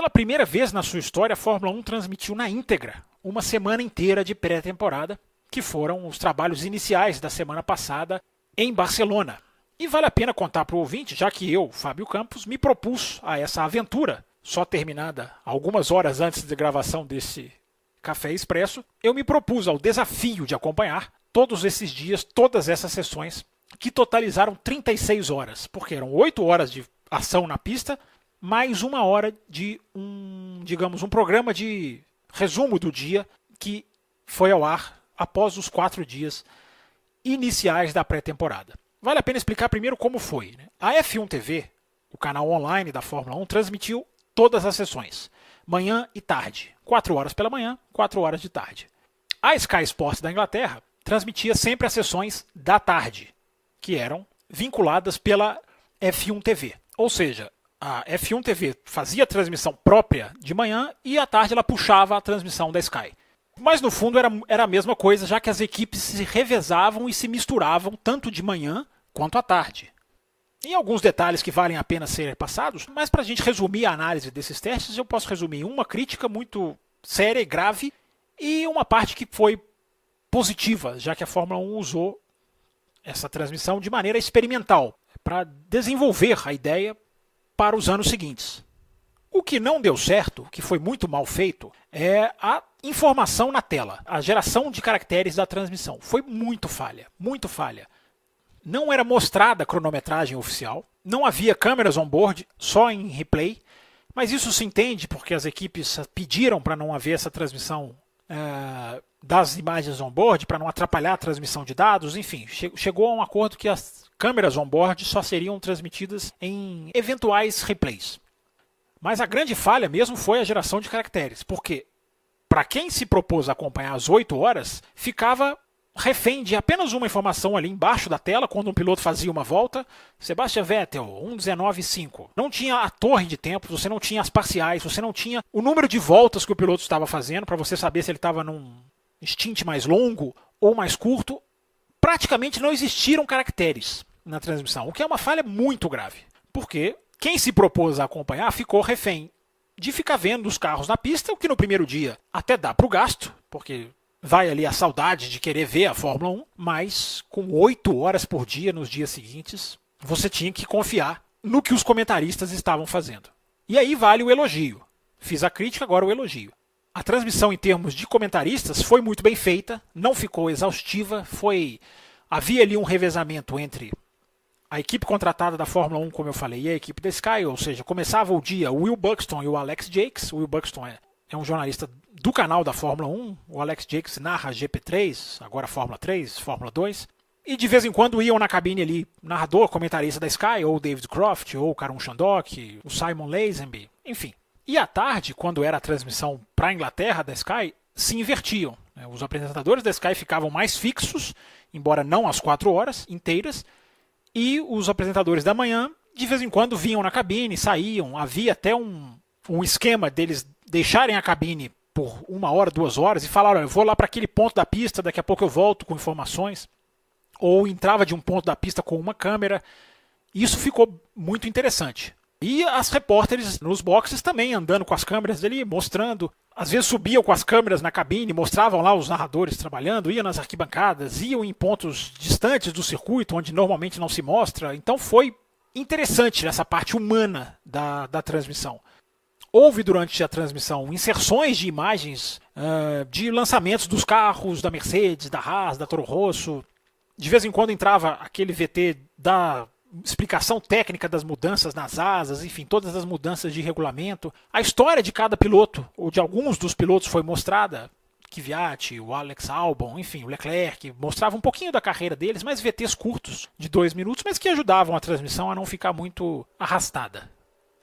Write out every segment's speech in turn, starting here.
Pela primeira vez na sua história, a Fórmula 1 transmitiu na íntegra uma semana inteira de pré-temporada, que foram os trabalhos iniciais da semana passada em Barcelona. E vale a pena contar para o ouvinte, já que eu, Fábio Campos, me propus a essa aventura, só terminada algumas horas antes da gravação desse Café Expresso, eu me propus ao desafio de acompanhar todos esses dias, todas essas sessões, que totalizaram 36 horas, porque eram 8 horas de ação na pista, mais 1 hora de um programa de resumo do dia que foi ao ar após os 4 dias iniciais da pré-temporada. Vale a pena explicar primeiro como foi, né? A F1 TV, o canal online da Fórmula 1, transmitiu todas as sessões, manhã e tarde. 4 horas pela manhã, 4 horas de tarde. A Sky Sports da Inglaterra transmitia sempre as sessões da tarde, que eram vinculadas pela F1 TV. Ou seja, a F1 TV fazia a transmissão própria de manhã e à tarde ela puxava a transmissão da Sky. Mas no fundo era a mesma coisa, já que as equipes se revezavam e se misturavam tanto de manhã quanto à tarde. Tem alguns detalhes que valem a pena serem passados, mas para a gente resumir a análise desses testes, eu posso resumir uma crítica muito séria e grave e uma parte que foi positiva, já que a Fórmula 1 usou essa transmissão de maneira experimental, para desenvolver a ideia para os anos seguintes. O que não deu certo, que foi muito mal feito, é a informação na tela. A geração de caracteres da transmissão foi muito falha, muito falha. Não era mostrada a cronometragem oficial, não havia câmeras on-board, só em replay, mas isso se entende porque as equipes pediram para não haver essa transmissão das imagens on-board, para não atrapalhar a transmissão de dados, enfim, chegou a um acordo que as câmeras on-board só seriam transmitidas em eventuais replays. Mas a grande falha mesmo foi a geração de caracteres, porque para quem se propôs a acompanhar as 8 horas, ficava refém de apenas uma informação ali embaixo da tela, quando um piloto fazia uma volta. Sebastian Vettel, 1:19.5. Não tinha a torre de tempos, você não tinha as parciais, você não tinha o número de voltas que o piloto estava fazendo, para você saber se ele estava num stint mais longo ou mais curto. Praticamente não existiram caracteres na transmissão, o que é uma falha muito grave, porque quem se propôs a acompanhar ficou refém de ficar vendo os carros na pista, o que no primeiro dia até dá para o gasto, porque vai ali a saudade de querer ver a Fórmula 1, mas com 8 horas por dia nos dias seguintes, você tinha que confiar no que os comentaristas estavam fazendo. E aí vale o elogio. Fiz a crítica, agora o elogio. A transmissão em termos de comentaristas foi muito bem feita, não ficou exaustiva, havia ali um revezamento entre a equipe contratada da Fórmula 1, como eu falei, e a equipe da Sky, ou seja, começava o dia o Will Buxton e o Alex Jacques. O Will Buxton é um jornalista do canal da Fórmula 1, o Alex Jacques narra GP3, agora Fórmula 3, Fórmula 2, e de vez em quando iam na cabine ali, narrador, comentarista da Sky, ou o David Croft, ou o Karun Chandok, o Simon Lazenby, enfim. E à tarde, quando era a transmissão para a Inglaterra da Sky, se invertiam. Os apresentadores da Sky ficavam mais fixos, embora não às 4 horas inteiras, e os apresentadores da manhã, de vez em quando, vinham na cabine, saíam. Havia até um esquema deles deixarem a cabine por 1 hora, 2 horas, e falaram, eu vou lá para aquele ponto da pista, daqui a pouco eu volto com informações. Ou entrava de um ponto da pista com uma câmera. Isso ficou muito interessante. E as repórteres nos boxes também, andando com as câmeras ali, mostrando. Às vezes subiam com as câmeras na cabine, mostravam lá os narradores trabalhando, iam nas arquibancadas, iam em pontos distantes do circuito, onde normalmente não se mostra. Então foi interessante essa parte humana da transmissão. Houve durante a transmissão inserções de imagens de lançamentos dos carros da Mercedes, da Haas, da Toro Rosso. De vez em quando entrava aquele VT da explicação técnica das mudanças nas asas, enfim, todas as mudanças de regulamento. A história de cada piloto, ou de alguns dos pilotos, foi mostrada. Kvyat, o Alex Albon, enfim, o Leclerc, mostrava um pouquinho da carreira deles, mas VTs curtos, de 2 minutos, mas que ajudavam a transmissão a não ficar muito arrastada.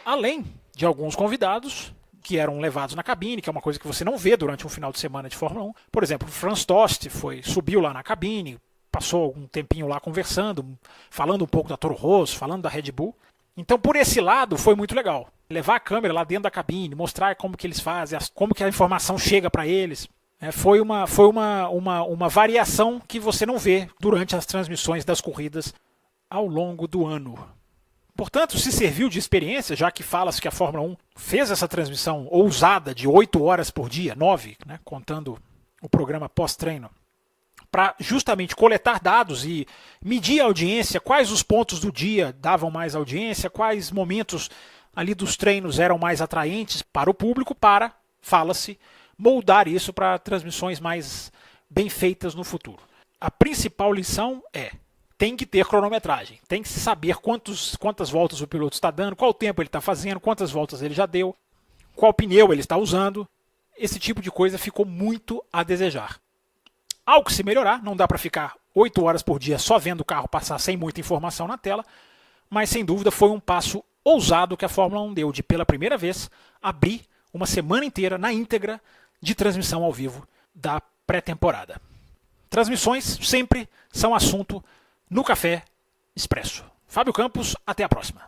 Além de alguns convidados que eram levados na cabine, que é uma coisa que você não vê durante um final de semana de Fórmula 1. Por exemplo, o Franz Tost subiu lá na cabine, passou algum tempinho lá conversando, falando um pouco da Toro Rosso, falando da Red Bull. Então, por esse lado, foi muito legal. Levar a câmera lá dentro da cabine, mostrar como que eles fazem, como que a informação chega para eles. Foi uma variação que você não vê durante as transmissões das corridas ao longo do ano. Portanto, se serviu de experiência, já que fala-se que a Fórmula 1 fez essa transmissão ousada de 8 horas por dia, 9, né, contando o programa pós-treino, para justamente coletar dados e medir a audiência, quais os pontos do dia davam mais audiência, quais momentos ali dos treinos eram mais atraentes para o público, para, fala-se, moldar isso para transmissões mais bem feitas no futuro. A principal lição é: tem que ter cronometragem, tem que saber quantas voltas o piloto está dando, qual tempo ele está fazendo, quantas voltas ele já deu, qual pneu ele está usando. Esse tipo de coisa ficou muito a desejar. Algo que se melhorar, não dá para ficar 8 horas por dia só vendo o carro passar sem muita informação na tela, mas sem dúvida foi um passo ousado que a Fórmula 1 deu de, pela primeira vez, abrir uma semana inteira na íntegra de transmissão ao vivo da pré-temporada. Transmissões sempre são assunto no Café Expresso. Fábio Campos, até a próxima.